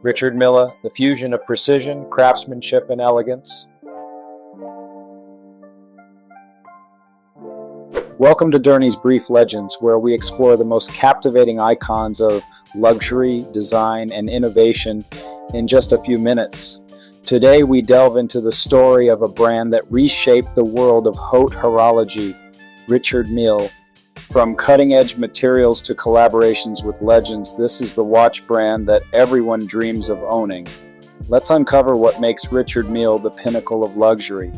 Richard Mille, the fusion of precision, craftsmanship, and elegance. Welcome to Durney's Brief Legends, where we explore the most captivating icons of luxury, design, and innovation in just a few minutes. Today we delve into the story of a brand that reshaped the world of Haute horology, Richard Mille. From cutting-edge materials to collaborations with legends, this is the watch brand that everyone dreams of owning. Let's uncover what makes Richard Mille the pinnacle of luxury.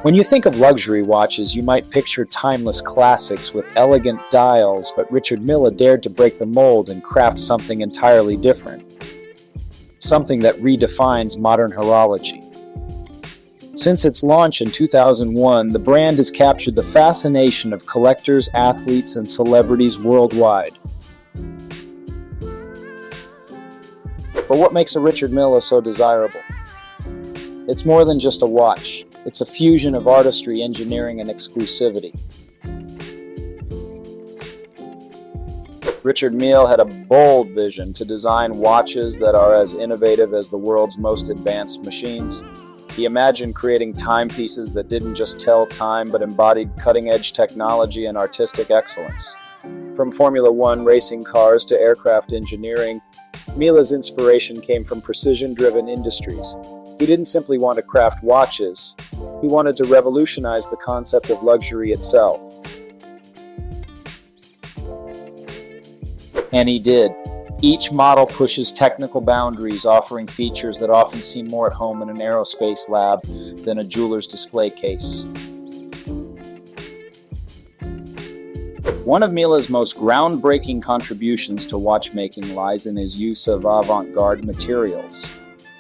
When you think of luxury watches, you might picture timeless classics with elegant dials, but Richard Mille dared to break the mold and craft something entirely different. Something that redefines modern horology. Since its launch in 2001, the brand has captured the fascination of collectors, athletes, and celebrities worldwide. But what makes a Richard Mille so desirable? It's more than just a watch. It's a fusion of artistry, engineering, and exclusivity. Richard Mille had a bold vision to design watches that are as innovative as the world's most advanced machines. He imagined creating timepieces that didn't just tell time, but embodied cutting-edge technology and artistic excellence. From Formula One racing cars to aircraft engineering, Mille's inspiration came from precision-driven industries. He didn't simply want to craft watches, he wanted to revolutionize the concept of luxury itself. And he did. Each model pushes technical boundaries, offering features that often seem more at home in an aerospace lab than a jeweler's display case. One of Mille's most groundbreaking contributions to watchmaking lies in his use of avant-garde materials.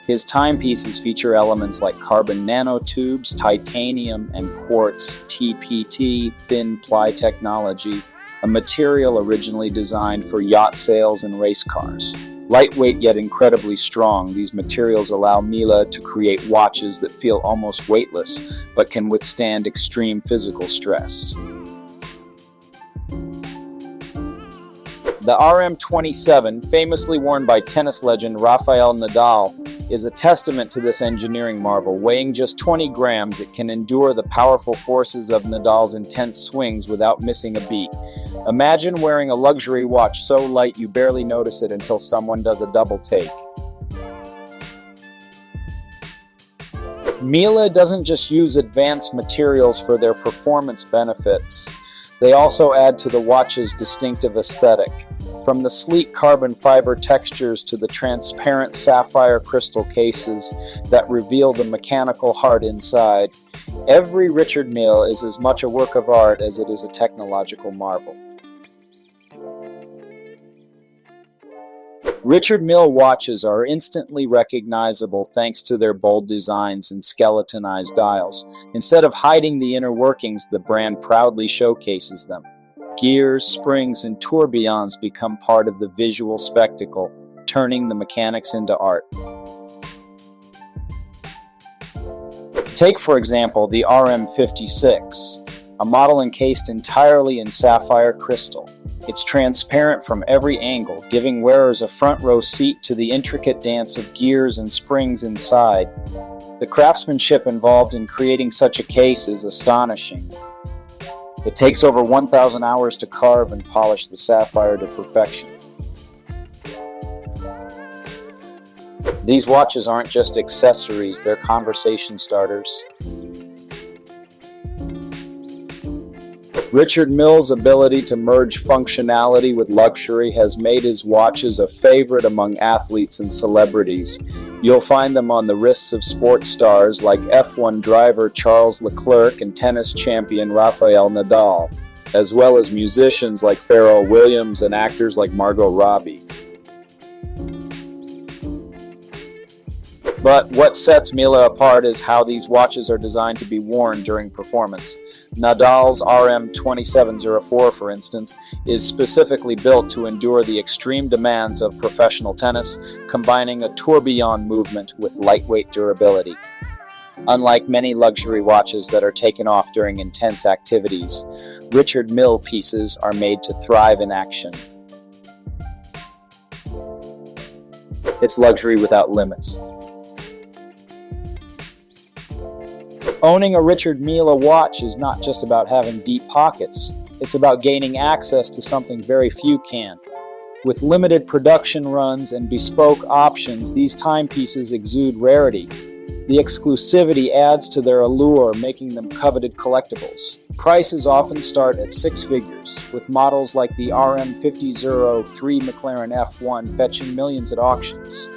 His timepieces feature elements like carbon nanotubes, titanium, and quartz TPT, thin ply technology, a material originally designed for yacht sails and race cars. Lightweight yet incredibly strong, these materials allow Mille to create watches that feel almost weightless, but can withstand extreme physical stress. The RM27, famously worn by tennis legend Rafael Nadal, is a testament to this engineering marvel. Weighing just 20 grams, it can endure the powerful forces of Nadal's intense swings without missing a beat. Imagine wearing a luxury watch so light you barely notice it until someone does a double take. Mille doesn't just use advanced materials for their performance benefits. They also add to the watch's distinctive aesthetic. From the sleek carbon fiber textures to the transparent sapphire crystal cases that reveal the mechanical heart inside, every Richard Mille is as much a work of art as it is a technological marvel. Richard Mille watches are instantly recognizable thanks to their bold designs and skeletonized dials. Instead of hiding the inner workings, the brand proudly showcases them. Gears, springs, and tourbillons become part of the visual spectacle, turning the mechanics into art. Take, for example, the RM56, a model encased entirely in sapphire crystal. It's transparent from every angle, giving wearers a front-row seat to the intricate dance of gears and springs inside. The craftsmanship involved in creating such a case is astonishing. It takes over 1,000 hours to carve and polish the sapphire to perfection. These watches aren't just accessories, they're conversation starters. Richard Mille's ability to merge functionality with luxury has made his watches a favorite among athletes and celebrities. You'll find them on the wrists of sports stars like F1 driver Charles Leclerc and tennis champion Rafael Nadal, as well as musicians like Pharrell Williams and actors like Margot Robbie. But what sets Mille apart is how these watches are designed to be worn during performance. Nadal's RM2704, for instance, is specifically built to endure the extreme demands of professional tennis, combining a tourbillon movement with lightweight durability. Unlike many luxury watches that are taken off during intense activities, Richard Mille pieces are made to thrive in action. It's luxury without limits. Owning a Richard Mille watch is not just about having deep pockets. It's about gaining access to something very few can. With limited production runs and bespoke options, these timepieces exude rarity. The exclusivity adds to their allure, making them coveted collectibles. Prices often start at six figures, with models like the RM5003 McLaren F1 fetching millions at auctions.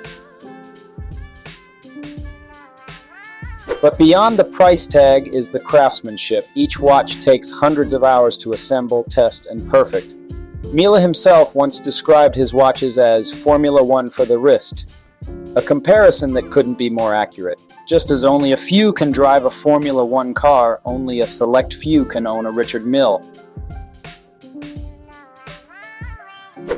But beyond the price tag is the craftsmanship. Each watch takes hundreds of hours to assemble, test, and perfect. Mille himself once described his watches as Formula One for the wrist, a comparison that couldn't be more accurate. Just as only a few can drive a Formula One car, only a select few can own a Richard Mille.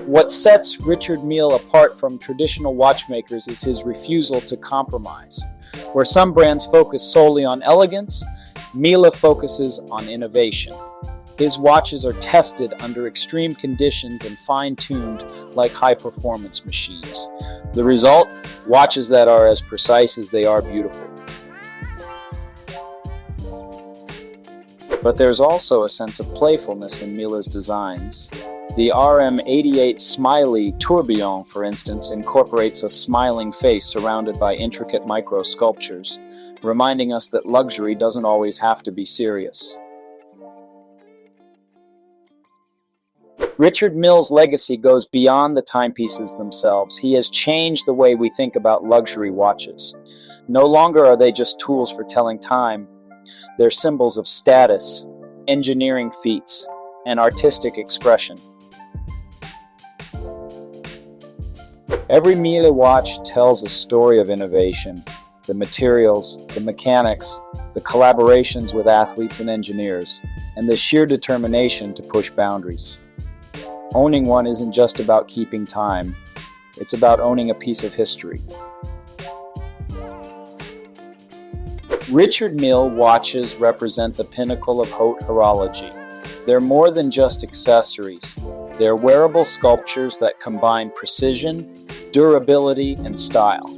What sets Richard Mille apart from traditional watchmakers is his refusal to compromise. Where some brands focus solely on elegance, Mille focuses on innovation. His watches are tested under extreme conditions and fine-tuned like high-performance machines. The result? Watches that are as precise as they are beautiful. But there's also a sense of playfulness in Mille's designs. The RM88 Smiley Tourbillon, for instance, incorporates a smiling face surrounded by intricate micro-sculptures, reminding us that luxury doesn't always have to be serious. Richard Mille's legacy goes beyond the timepieces themselves. He has changed the way we think about luxury watches. No longer are they just tools for telling time. They're symbols of status, engineering feats, and artistic expression. Every Mille watch tells a story of innovation. The materials, the mechanics, the collaborations with athletes and engineers, and the sheer determination to push boundaries. Owning one isn't just about keeping time, it's about owning a piece of history. Richard Mille watches represent the pinnacle of Haute horology. They're more than just accessories. They're wearable sculptures that combine precision, durability, and style.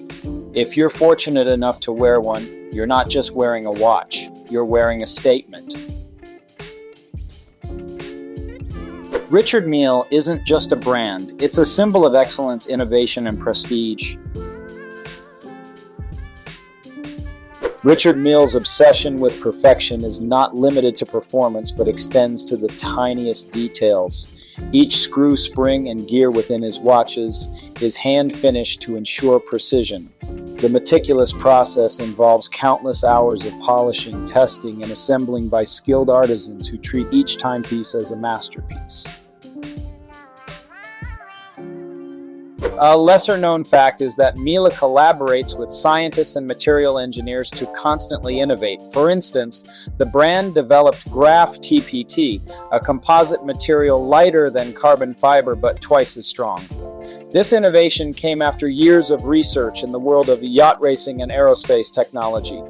If you're fortunate enough to wear one, you're not just wearing a watch, you're wearing a statement. Richard Mille isn't just a brand, it's a symbol of excellence, innovation, and prestige. Richard Mille's obsession with perfection is not limited to performance, but extends to the tiniest details. Each screw, spring, and gear within his watches is hand-finished to ensure precision. The meticulous process involves countless hours of polishing, testing, and assembling by skilled artisans who treat each timepiece as a masterpiece. A lesser-known fact is that Mille collaborates with scientists and material engineers to constantly innovate. For instance, the brand developed Graph TPT, a composite material lighter than carbon fiber but twice as strong. This innovation came after years of research in the world of yacht racing and aerospace technology.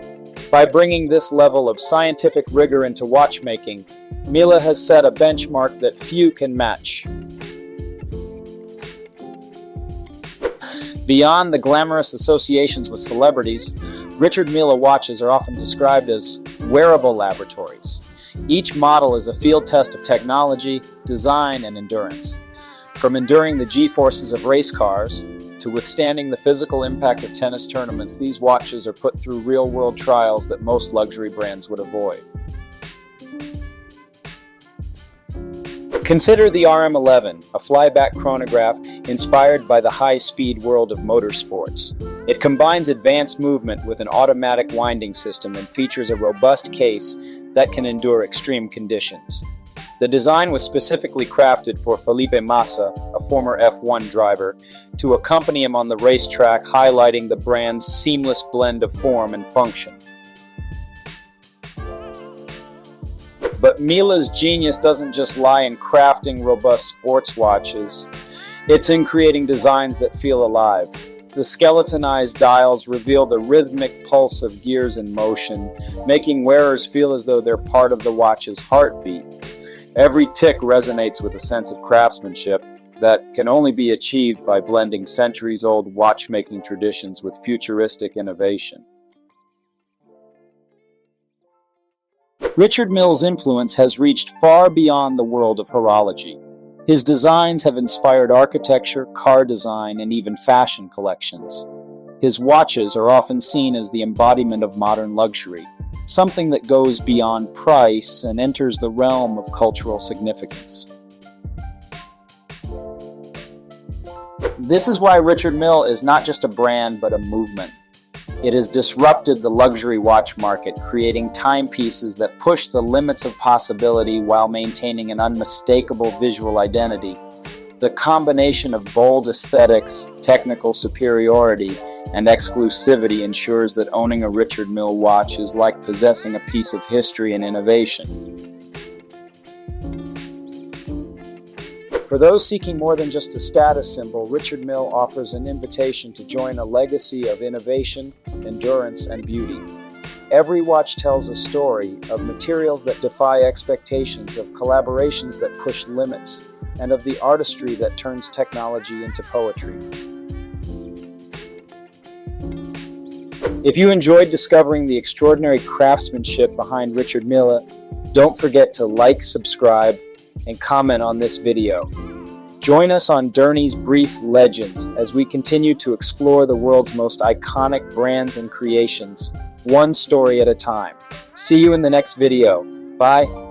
By bringing this level of scientific rigor into watchmaking, Mille has set a benchmark that few can match. Beyond the glamorous associations with celebrities, Richard Mille watches are often described as wearable laboratories. Each model is a field test of technology, design, and endurance. From enduring the G-forces of race cars to withstanding the physical impact of tennis tournaments, these watches are put through real-world trials that most luxury brands would avoid. Consider the RM11, a flyback chronograph inspired by the high-speed world of motorsports. It combines advanced movement with an automatic winding system and features a robust case that can endure extreme conditions. The design was specifically crafted for Felipe Massa, a former F1 driver, to accompany him on the racetrack, highlighting the brand's seamless blend of form and function. But Mille's genius doesn't just lie in crafting robust sports watches. It's in creating designs that feel alive. The skeletonized dials reveal the rhythmic pulse of gears in motion, making wearers feel as though they're part of the watch's heartbeat. Every tick resonates with a sense of craftsmanship. that can only be achieved by blending centuries-old watchmaking traditions with futuristic innovation. Richard Mille's influence has reached far beyond the world of horology. His designs have inspired architecture, car design, and even fashion collections. His watches are often seen as the embodiment of modern luxury, something that goes beyond price and enters the realm of cultural significance. This is why Richard Mille is not just a brand, but a movement. It has disrupted the luxury watch market, creating timepieces that push the limits of possibility while maintaining an unmistakable visual identity. The combination of bold aesthetics, technical superiority, and exclusivity ensures that owning a Richard Mille watch is like possessing a piece of history and innovation. For those seeking more than just a status symbol, Richard Mille offers an invitation to join a legacy of innovation, endurance, and beauty. Every watch tells a story of materials that defy expectations, of collaborations that push limits, and of the artistry that turns technology into poetry. If you enjoyed discovering the extraordinary craftsmanship behind Richard Mille, don't forget to like, subscribe, and comment on this video. Join us on Journey's Brief Legends as we continue to explore the world's most iconic brands and creations, one story at a time. See you in the next video. Bye.